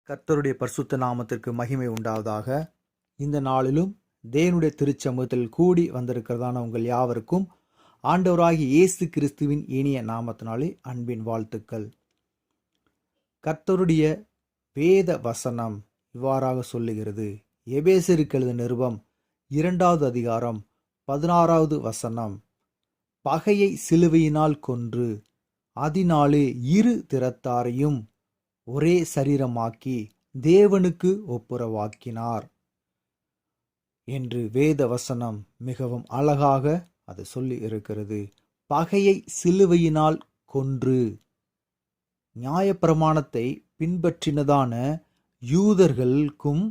கர்த்தருடைய பரிசுத்த நாமத்திற்கு மகிமை உண்டாவதாக. இந்த நாளிலும் தேவனுடைய திருச்சமூகத்தில் கூடி வந்திருக்கிறதான உங்கள் யாவருக்கும் ஆண்டவராகிய இயேசு கிறிஸ்துவின் இனிய நாமத்தினாலே அன்பின் வாழ்த்துக்கள். கர்த்தருடைய வேத வசனம் இவ்வாறாக சொல்லுகிறது. எபேசியருக்கு எழுதின நிருபம் 2வது அதிகாரம் 16வது வசனம். பகையை சிலுவையினால் கொன்று அதனாலே இரு திறத்தாரையும் ஒரே சரீரமாக்கி தேவனுக்கு ஒப்புரவாக்கினார் என்று வேத வசனம் மிகவும் அழகாக அது சொல்லி இருக்கிறது. பகையை சிலுவையினால் கொன்று. நியாயப்பிரமாணத்தை பின்பற்றினதான யூதர்களுக்கும்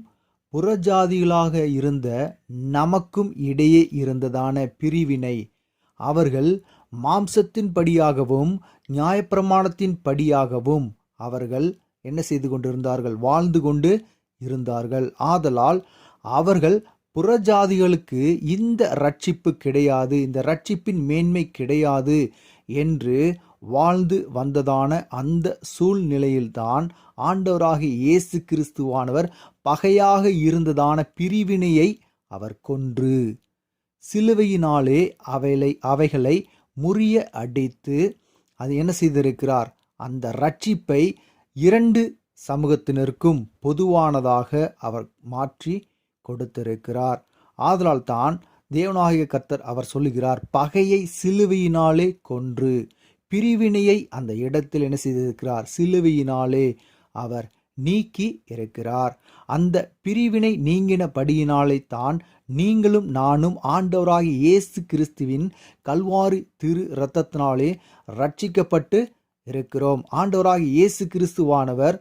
புறஜாதிகளாக இருந்த நமக்கும் இடையே இருந்ததான பிரிவினை அவர்கள் மாம்சத்தின் படியாகவும் நியாயப்பிரமாணத்தின் படியாகவும் அவர்கள் என்ன செய்து கொண்டிருந்தார்கள்? வாழ்ந்து கொண்டு இருந்தார்கள். ஆதலால் அவர்கள் புறஜாதிகளுக்கு இந்த ரட்சிப்பு கிடையாது, இந்த ரட்சிப்பின் மேன்மை கிடையாது என்று வாழ்ந்து வந்ததான அந்த சூழ்நிலையில்தான் ஆண்டவராகிய இயேசு கிறிஸ்துவானவர் பகையாக இருந்ததான பிரிவினையை அவர் கொன்று சிலுவையினாலே அவைகளை முறிய அடித்து அது என்ன செய்திருக்கிறார்? அந்த ரட்சிப்பை இரண்டு சமூகத்தினருக்கும் பொதுவானதாக அவர் மாற்றி கொடுத்திருக்கிறார். ஆதலால் தான் தேவனாகிய கர்த்தர் அவர் சொல்லுகிறார், பகையை சிலுவையினாலே கொன்று. பிரிவினையை அந்த இடத்தில் என்ன செய்திருக்கிறார்? சிலுவையினாலே அவர் நீக்கி இருக்கிறார். அந்த பிரிவினை நீங்கினபடியினாலே தான் நீங்களும் நானும் ஆண்டவராகிய இயேசு கிறிஸ்துவின் கல்வாரி திரு இரத்தத்தினாலே ரட்சிக்கப்பட்டு இருக்கிறோம். ஆண்டவராகிய இயேசு கிறிஸ்துவானவர்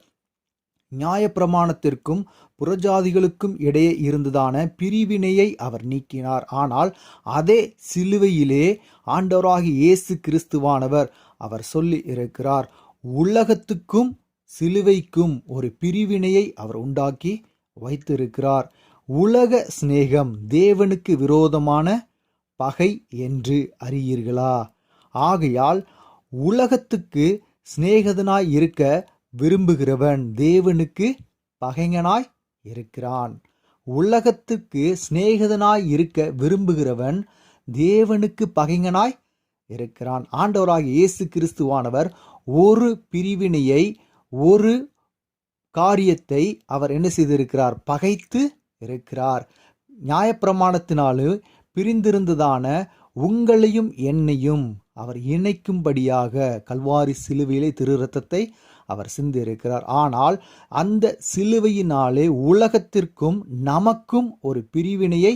நியாயப்பிரமாணத்திற்கும் புறஜாதிகளுக்கும் இடையே இருந்ததான பிரிவினையை அவர் நீக்கினார். ஆனால் அதே சிலுவையிலே ஆண்டவராகிய இயேசு கிறிஸ்துவானவர் அவர் சொல்லி இருக்கிறார், உலகத்துக்கும் சிலுவைக்கும் ஒரு பிரிவினையை அவர் உண்டாக்கி வைத்திருக்கிறார். உலக சிநேகம் தேவனுக்கு விரோதமான பகை என்று அறியீர்களா? ஆகையால் உலகத்துக்கு சிநேகிதனாய் இருக்க விரும்புகிறவன் தேவனுக்கு பகைஞனாய் இருக்கிறான். உலகத்துக்கு சிநேகிதனாய் இருக்க விரும்புகிறவன் தேவனுக்கு பகைஞனாய் இருக்கிறான். ஆண்டவராகிய இயேசு கிறிஸ்துவானவர் ஒரு பிரிவினையை, ஒரு காரியத்தை அவர் என்ன செய்திருக்கிறார்? பகைத்து இருக்கிறார். நியாயப்பிரமாணத்தினாலும் பிரிந்திருந்ததான உங்களையும் என்னையும் அவர் இணைக்கும்படியாக கல்வாரி சிலுவையிலே திரு இரத்தத்தை அவர் சிந்திருக்கிறார். ஆனால் அந்த சிலுவையினாலே உலகத்திற்கும் நமக்கும் ஒரு பிரிவினையை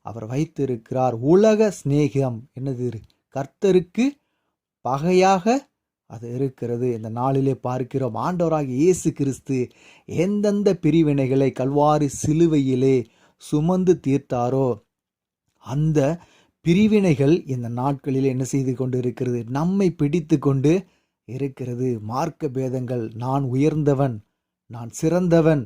அவர் வைத்திருக்கிறார். உலக சிநேகம் என்னது? கர்த்தருக்கு பகையாக அது இருக்கிறது. இந்த நாளிலே பார்க்கிறோம், ஆண்டவராகிய இயேசு கிறிஸ்து எந்தெந்த பிரிவினைகளை கல்வாரி சிலுவையிலே சுமந்து தீர்த்தாரோ அந்த பிரிவினைகள் இந்த நாட்களில் என்ன செய்து கொண்டு இருக்கிறது? நம்மை பிடித்து கொண்டு இருக்கிறது. மார்க்க பேதங்கள், நான் உயர்ந்தவன், நான் சிறந்தவன்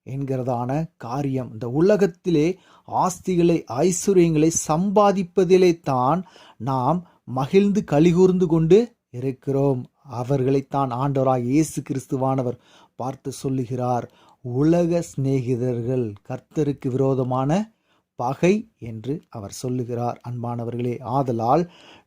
என்கிறதான காரியம். இந்த உலகத்திலே ஆஸ்திகளை, ஐஸ்வர்யங்களை சம்பாதிப்பதிலே தான் நாம் மகிழ்ந்து கலிகூர்ந்து கொண்டு இருக்கிறோம். அவர்களைத்தான் ஆண்டவராகிய இயேசு கிறிஸ்துவானவர் பார்த்து சொல்லுகிறார், உலக சிநேகிதர்கள் கர்த்தருக்கு விரோதமான பகை என்று அவர் சொல்லுகிறார். அன்பானவர்களே, ஆதலால்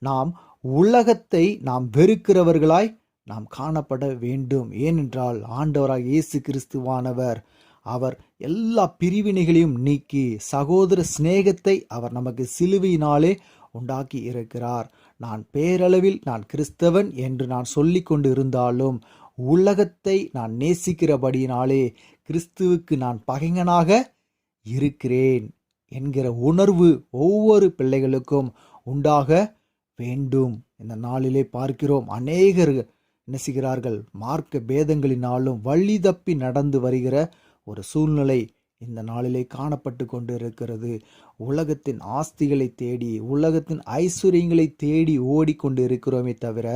நாம் உலகத்தை நாம் வெறுக்கிறவர்களாய் நாம் காணப்பட வேண்டும். ஏனென்றால் ஆண்டவராகிய இயேசு கிறிஸ்துவானவர் அவர் எல்லா பிரிவினைகளையும் நீக்கி சகோதர சிநேகத்தை அவர் நமக்கு சிலுவையினாலே உண்டாக்கி இருக்கிறார். நான் பேரளவில் நான் கிறிஸ்தவன் என்று நான் சொல்லி கொண்டு இருந்தாலும் உலகத்தை நான் நேசிக்கிறபடியினாலே கிறிஸ்துவுக்கு நான் பகைஞனாக இருக்கிறேன் என்கிற உணர்வு ஒவ்வொரு பிள்ளைகளுக்கும் உண்டாக வேண்டும். இந்த நாளிலே பார்க்கிறோம், அநேகர் என்ன செய்கிறார்கள்? மார்க்க பேதங்களினாலும் வழி தப்பி நடந்து வருகிற ஒரு சூழ்நிலை இந்த நாளிலே காணப்பட்டு கொண்டு இருக்கிறது. உலகத்தின் ஆஸ்திகளை தேடி, உலகத்தின் ஐஸ்வர்யங்களை தேடி ஓடிக்கொண்டு இருக்கிறோமே தவிர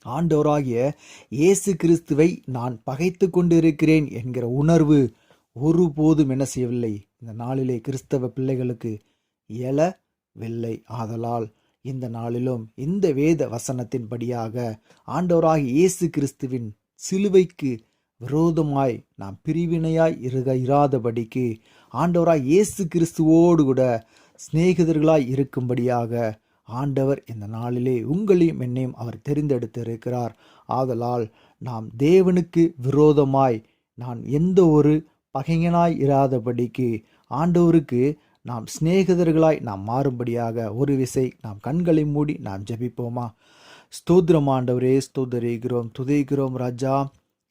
ஆண்டவராகிய இயேசு கிறிஸ்துவை நான் பகைத்து கொண்டு இருக்கிறேன் என்கிற உணர்வு ஒருபோதும் என்ன செய்யவில்லை, இந்த நாளிலே கிறிஸ்தவ பிள்ளைகளுக்கு இயலவில்லை. ஆதலால் இந்த நாளிலும் இந்த வேத வசனத்தின்படியாக ஆண்டவராகிய இயேசு கிறிஸ்துவின் சிலுவைக்கு விரோதமாய் நாம் பிரிவினையாய் இராதபடிக்கு ஆண்டவராய் இயேசு கிறிஸ்துவோடு கூட சிநேகிதர்களாய் இருக்கும்படியாக ஆண்டவர் இந்த நாளிலே உங்களையும் என்னையும் அவர் தெரிந்தெடுத்து இருக்கிறார். ஆதலால் நாம் தேவனுக்கு விரோதமாய் நான் எந்த ஒரு பகைஞனாய் இராதபடிக்கு ஆண்டவருக்கு நாம் சிநேகிதர்களாய் நாம் மாறும்படியாக ஒரு விசை நாம் கண்களை மூடி நாம் ஜெபிப்போமா? ஸ்தோத்திரம் ஆண்டவரே, ஸ்தோத்தரிக்கிறோம், துதிக்கிறோம் ராஜா.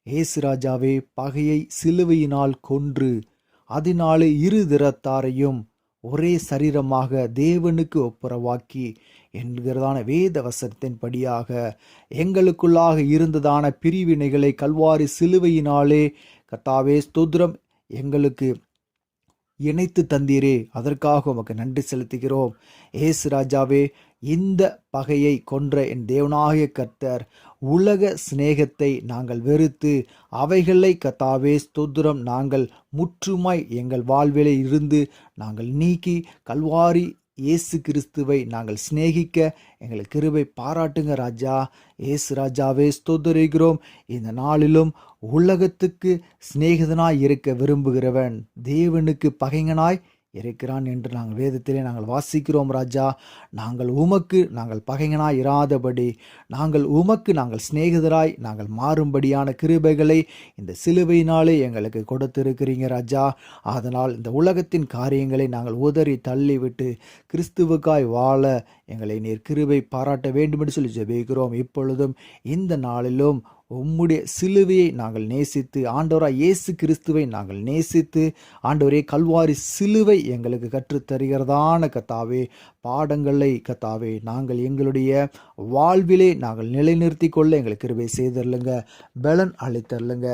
ஏசு ராஜாவே, பகையை சிலுவையினால் கொன்று அதனாலே இரு திறத்தாரையும் ஒரே சரீரமாக தேவனுக்கு ஒப்புரவாக்கி என்கிறதான வேத வசனத்தின் படியாக எங்களுக்குள்ளாக இருந்ததான பிரிவினைகளை கல்வாரி சிலுவையினாலே கர்த்தாவே ஸ்தோத்திரம் எங்களுக்கு இணைத்து தந்தீரே, அதற்காக உமக்கு நன்றி செலுத்துகிறோம். ஏசு ராஜாவே, இந்த பகையை கொன்ற என் தேவனாகிய கர்த்தர் உலக சிநேகத்தை நாங்கள் வெறுத்து அவைகளை கர்த்தாவே ஸ்தோத்திரம் நாங்கள் முற்றுமாய் எங்கள் வாழ்விலே இருந்து நாங்கள் நீக்கி கல்வாரி இயேசு கிறிஸ்துவை நாங்கள் சிநேகிக்க எங்களுக்கு கிருபை பாராட்டுங்க ராஜா. ஏசு ராஜாவே ஸ்தோத்தரிக்கிறோம். இந்த நாளிலும் உலகத்துக்கு சிநேகிதனாய் இருக்க விரும்புகிறவன் தேவனுக்கு பகைஞனாய் இருக்கிறான் என்று நாங்கள் வேதத்திலே நாங்கள் வாசிக்கிறோம் ராஜா. நாங்கள் உமக்கு நாங்கள் பகைஞனாய் இராதபடி நாங்கள் சிநேகிதராய் நாங்கள் மாறும்படியான கிருபைகளை இந்த சிலுவையினாலே எங்களுக்கு கொடுத்திருக்கிறீங்க ராஜா. அதனால் இந்த உலகத்தின் காரியங்களை நாங்கள் உதறி தள்ளிவிட்டு கிறிஸ்துவுக்காய் வாழ எங்களை நீர் கிருபை பாராட்ட வேண்டும் என்று சொல்லி ஜெபிக்கிறோம். இப்பொழுதும் இந்த நாளிலும் உம்முடைய சிலுவையை நாங்கள் நேசித்து ஆண்டவராய் இயேசு கிறிஸ்துவை நாங்கள் நேசித்து ஆண்டவரே கல்வாரி சிலுவை எங்களுக்கு கற்றுத்தருகிறதான கர்த்தாவே பாடங்களை கர்த்தாவே நாங்கள் எங்களுடைய வாழ்விலே நாங்கள் நிலைநிறுத்தி கொள்ள எங்களுக்கு கிருபை செய்தருளுங்க, பலன் அளித்தருளுங்க.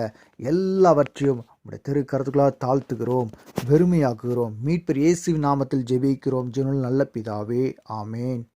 எல்லாவற்றையும் உடைய திருக்கரத்துக்களால் தாழ்த்துகிறோம், வெறுமையாக்குகிறோம். மீட்பர் இயேசுவின் நாமத்தில் ஜெபிக்கிறோம் ஜெபங்கள் நல்ல பிதாவே, ஆமேன்.